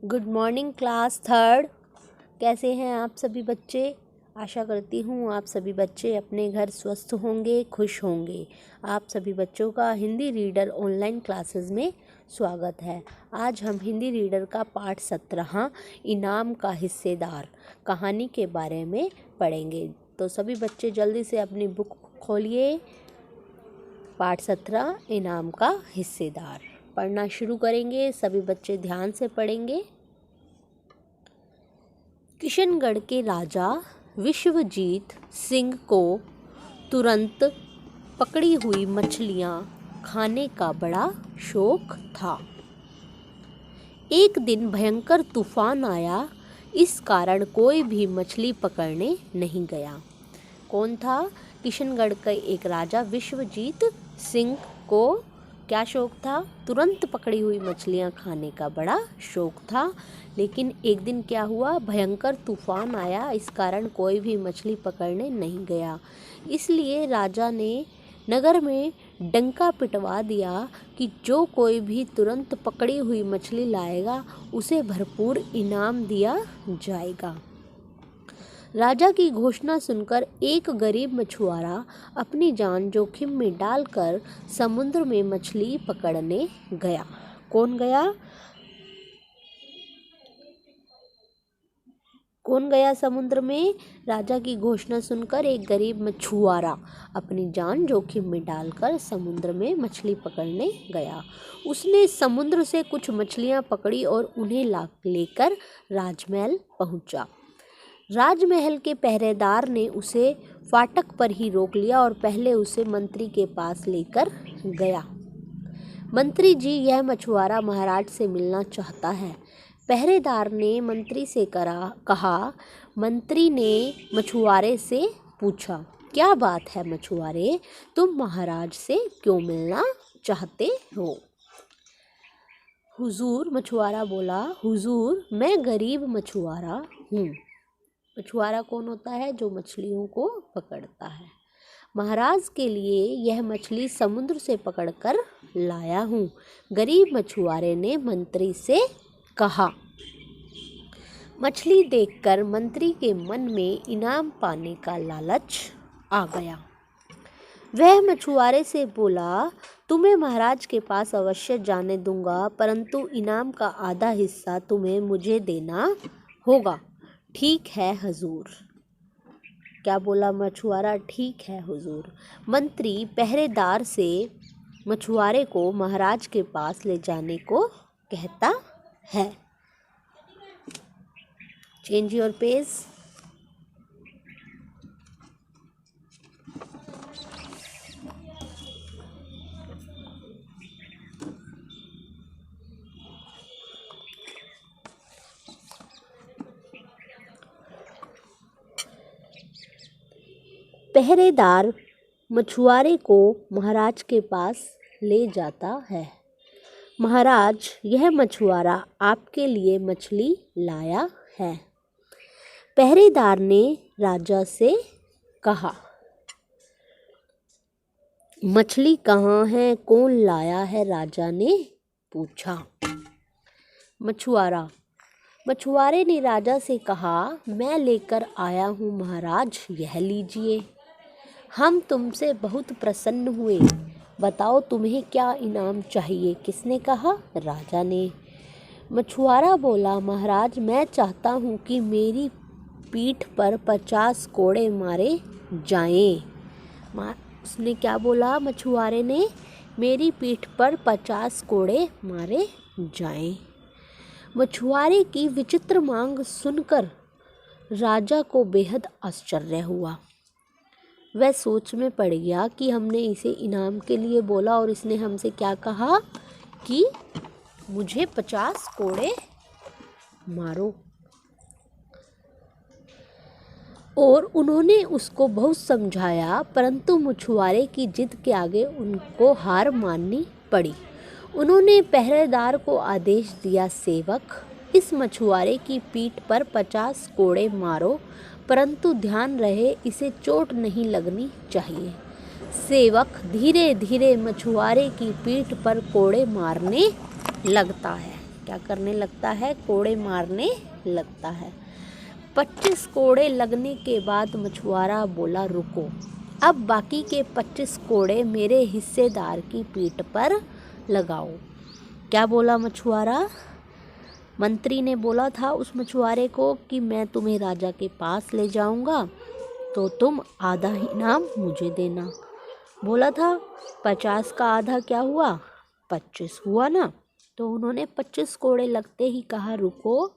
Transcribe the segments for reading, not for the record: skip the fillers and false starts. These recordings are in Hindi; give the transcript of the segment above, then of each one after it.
Good morning class third. कैसे हैं आप सभी बच्चे? आशा करती हूँ आप सभी बच्चे अपने घर स्वस्थ होंगे, खुश होंगे। आप सभी बच्चों का हिंदी रीडर ऑनलाइन क्लासेस में स्वागत है। आज हम हिंदी रीडर का पाठ 17 इनाम का हिस्सेदार कहानी के बारे में पढ़ेंगे। तो सभी बच्चे जल्दी से अपनी बुक खोलिए। पाठ 17 इनाम का हिस्सेदार पढ़ना शुरू करेंगे। सभी बच्चे ध्यान से पढ़ेंगे। किशनगढ़ के राजा विश्वजीत सिंह को तुरंत पकड़ी हुई मछलियां खाने का बड़ा शौक था। एक दिन भयंकर तूफान आया, इस कारण कोई भी मछली पकड़ने नहीं गया। कौन था? किशनगढ़ का एक राजा विश्वजीत सिंह को क्या शौक था? तुरंत पकड़ी हुई मछलियां खाने का बड़ा शौक था। लेकिन एक दिन क्या हुआ? भयंकर तूफान आया, इस कारण कोई भी मछली पकड़ने नहीं गया। इसलिए राजा ने नगर में डंका पिटवा दिया कि जो कोई भी तुरंत पकड़ी हुई मछली लाएगा उसे भरपूर इनाम दिया जाएगा। राजा की घोषणा सुनकर एक गरीब मछुआरा अपनी जान जोखिम में डालकर समुद्र में मछली पकड़ने गया। कौन गया? कौन गया समुद्र में? राजा की घोषणा सुनकर एक गरीब मछुआरा अपनी जान जोखिम में डालकर समुद्र में मछली पकड़ने गया। उसने समुद्र से कुछ मछलियां पकड़ी और उन्हें लेकर राजमहल पहुंचा। राजमहल के पहरेदार ने उसे फाटक पर ही रोक लिया और पहले उसे मंत्री के पास लेकर गया। मंत्री जी, यह मछुआरा महाराज से मिलना चाहता है। पहरेदार ने मंत्री से कहा। मंत्री ने मछुआरे से पूछा, क्या बात है मछुआरे, तुम महाराज से क्यों मिलना चाहते हो? हुजूर, मछुआरा बोला, हुजूर मैं गरीब मछुआरा हूँ। मछुआरा कौन होता है? जो मछलियों को पकड़ता है। महाराज के लिए यह मछली समुद्र से पकड़कर लाया हूँ। गरीब मछुआरे ने मंत्री से कहा। मछली देखकर मंत्री के मन में इनाम पाने का लालच आ गया। वह मछुआरे से बोला, तुम्हें महाराज के पास अवश्य जाने दूंगा, परंतु इनाम का आधा हिस्सा तुम्हें मुझे देना होगा। ठीक है हुजूर। क्या बोला मछुआरा? ठीक है हुजूर। मंत्री पहरेदार से मछुआरे को महाराज के पास ले जाने को कहता है। Change your page. पहरेदार मछुआरे को महाराज के पास ले जाता है। महाराज, यह मछुआरा आपके लिए मछली लाया है। पहरेदार ने राजा से कहा। मछली कहाँ है? कौन लाया है? राजा ने पूछा। मछुआरे ने राजा से कहा, मैं लेकर आया हूँ महाराज, यह लीजिए। हम तुमसे बहुत प्रसन्न हुए। बताओ तुम्हें क्या इनाम चाहिए? किसने कहा? राजा ने। मछुआरा बोला, महाराज मैं चाहता हूँ कि मेरी पीठ पर 50 कोड़े मारे जाएं। उसने क्या बोला? मछुआरे ने, मेरी पीठ पर 50 कोड़े मारे जाएं। मछुआरे की विचित्र मांग सुनकर राजा को बेहद आश्चर्य हुआ। वह सोच में पड़ गया कि हमने इसे इनाम के लिए बोला और इसने हमसे क्या कहा कि मुझे 50 कोड़े मारो। और उन्होंने उसको बहुत समझाया, परंतु मछुआरे की जिद के आगे उनको हार माननी पड़ी। उन्होंने पहरेदार को आदेश दिया, सेवक इस मछुआरे की पीठ पर 50 कोड़े मारो, परंतु ध्यान रहे इसे चोट नहीं लगनी चाहिए। सेवक धीरे धीरे मछुआरे की पीठ पर कोड़े मारने लगता है। क्या करने लगता है? कोड़े मारने लगता है। 25 कोड़े लगने के बाद मछुआरा बोला, रुको, अब बाकी के 25 कोड़े मेरे हिस्सेदार की पीठ पर लगाओ। क्या बोला मछुआरा? मंत्री ने बोला था उस मछुआरे को कि मैं तुम्हें राजा के पास ले जाऊंगा तो तुम आधा इनाम मुझे देना। बोला था 50 का आधा क्या हुआ? 25 हुआ ना। तो उन्होंने 25 कोड़े लगते ही कहा, रुको,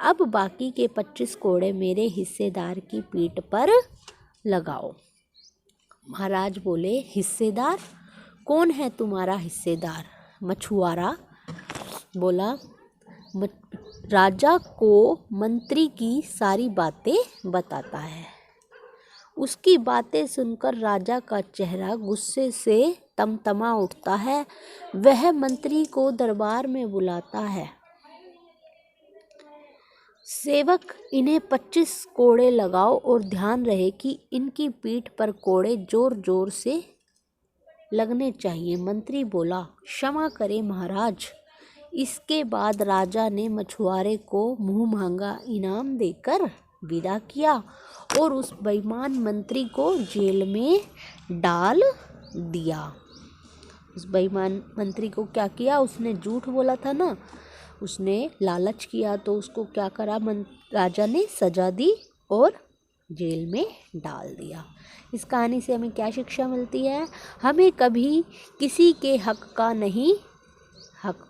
अब बाकी के 25 कोड़े मेरे हिस्सेदार की पीठ पर लगाओ। महाराज बोले, हिस्सेदार? कौन है तुम्हारा हिस्सेदार? मछुआरा बोला, राजा को मंत्री की सारी बातें बताता है। उसकी बातें सुनकर राजा का चेहरा गुस्से से तमतमा उठता है। वह मंत्री को दरबार में बुलाता है। सेवक, इन्हें 25 कोड़े लगाओ और ध्यान रहे कि इनकी पीठ पर कोड़े जोर जोर से लगने चाहिए। मंत्री बोला, क्षमा करें महाराज। इसके बाद राजा ने मछुआरे को मुंह मांगा इनाम देकर विदा किया और उस बेईमान मंत्री को जेल में डाल दिया। उस बेईमान मंत्री को क्या किया? उसने झूठ बोला था ना, उसने लालच किया तो उसको क्या करा? राजा ने सजा दी और जेल में डाल दिया। इस कहानी से हमें क्या शिक्षा मिलती है? हमें कभी किसी के हक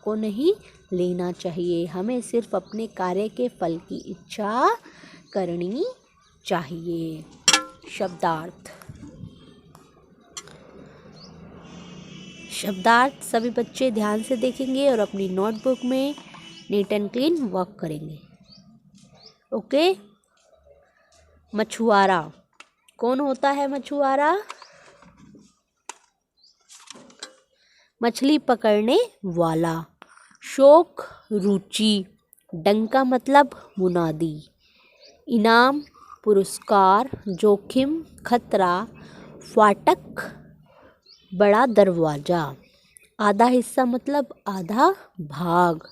को नहीं लेना चाहिए। हमें सिर्फ अपने कार्य के फल की इच्छा करनी चाहिए। शब्दार्थ सभी बच्चे ध्यान से देखेंगे और अपनी नोटबुक में नीट एंड क्लीन वर्क करेंगे। ओके। मछुआरा कौन होता है? मछुआरा मछली पकड़ने वाला। शौक, रुचि। डंका मतलब मुनादी। इनाम, पुरस्कार। जोखिम, खतरा। फाटक, बड़ा दरवाजा। आधा हिस्सा मतलब आधा भाग।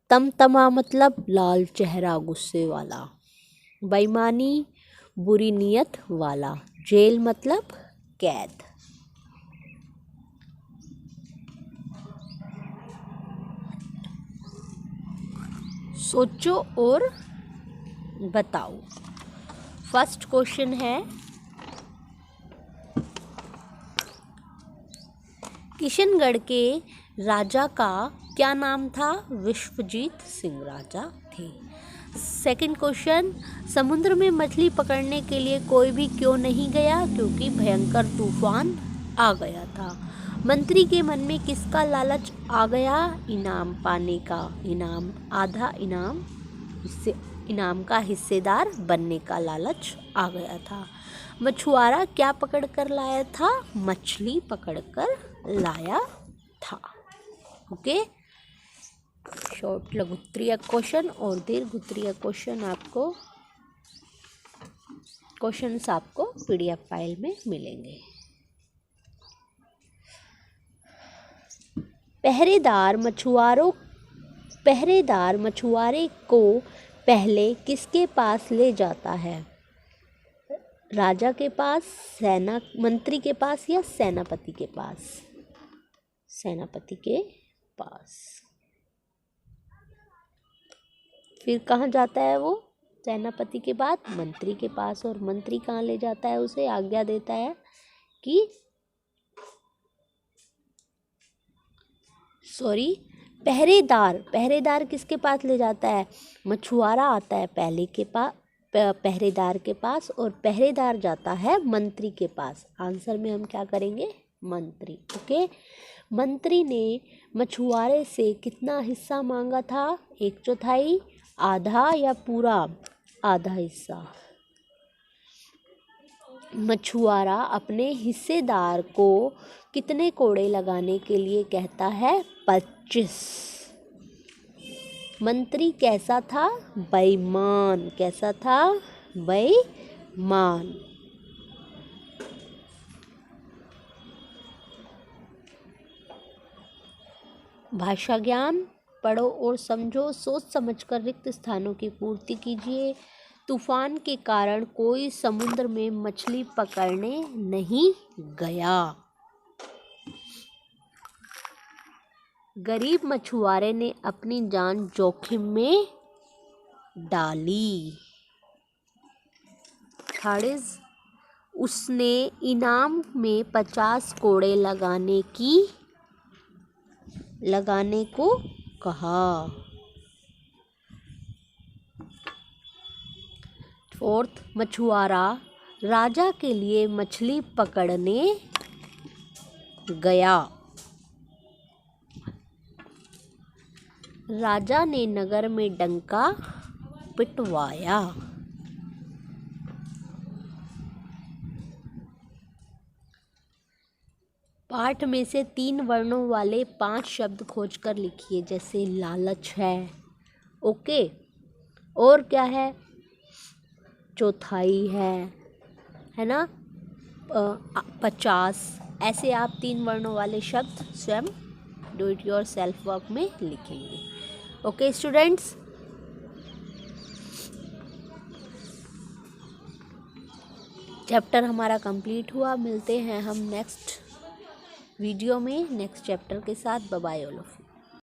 तमतमा मतलब लाल चेहरा, गुस्से वाला। बेईमानी, बुरी नीयत वाला। जेल मतलब कैद। सोचो और बताओ। फर्स्ट क्वेश्चन है, किशनगढ़ के राजा का क्या नाम था? विश्वजीत सिंह राजा थे। सेकंड क्वेश्चन, समुद्र में मछली पकड़ने के लिए कोई भी क्यों नहीं गया? क्योंकि भयंकर तूफान आ गया था। मंत्री के मन में किसका लालच आ गया? इनाम पाने का। इनाम, आधा इनाम, इससे इनाम का हिस्सेदार बनने का लालच आ गया था। मछुआरा क्या पकड़ कर लाया था? मछली पकड़ कर लाया था। ओके। शॉर्ट लघु उत्तरीय क्वेश्चन और दीर्घ उत्तरीय क्वेश्चन आपको पीडीएफ फाइल में मिलेंगे। पहरेदार मछुआरे को पहले किसके पास ले जाता है? राजा के पास, मंत्री के पास या सेनापति के पास? सेनापति के पास। फिर कहाँ जाता है वो? सेनापति के बाद मंत्री के पास। और मंत्री कहाँ ले जाता है उसे? आज्ञा देता है कि पहरेदार किसके पास ले जाता है? मछुआरा आता है पहरेदार के पास और पहरेदार जाता है मंत्री के पास। आंसर में हम क्या करेंगे? मंत्री। ओके। मंत्री ने मछुआरे से कितना हिस्सा मांगा था? 1/4, आधा या पूरा? आधा हिस्सा। मछुआरा अपने हिस्सेदार को कितने कोड़े लगाने के लिए कहता है? 25। मंत्री कैसा था? बेईमान। कैसा था? बेईमान। भाषा ज्ञान पढ़ो और समझो, सोच समझकर रिक्त स्थानों की पूर्ति कीजिए। तूफान के कारण कोई समुद्र में मछली पकड़ने नहीं गया। गरीब मछुआरे ने अपनी जान जोखिम में डाली। थर्ड इज, उसने इनाम में 50 कोड़े लगाने को कहा। फोर्थ, मछुआरा राजा के लिए मछली पकड़ने गया। राजा ने नगर में डंका पिटवाया। पाठ में से 3 वर्णों वाले 5 शब्द खोजकर लिखिए, जैसे लालच है, ओके, और क्या है, चौथाई है ना, 50। ऐसे आप 3 वर्णों वाले शब्द स्वयं do it yourself work में लिखेंगे। ओके स्टूडेंट्स, चैप्टर हमारा कंप्लीट हुआ। मिलते हैं हम नेक्स्ट वीडियो में नेक्स्ट चैप्टर के साथ। Bye bye all of you.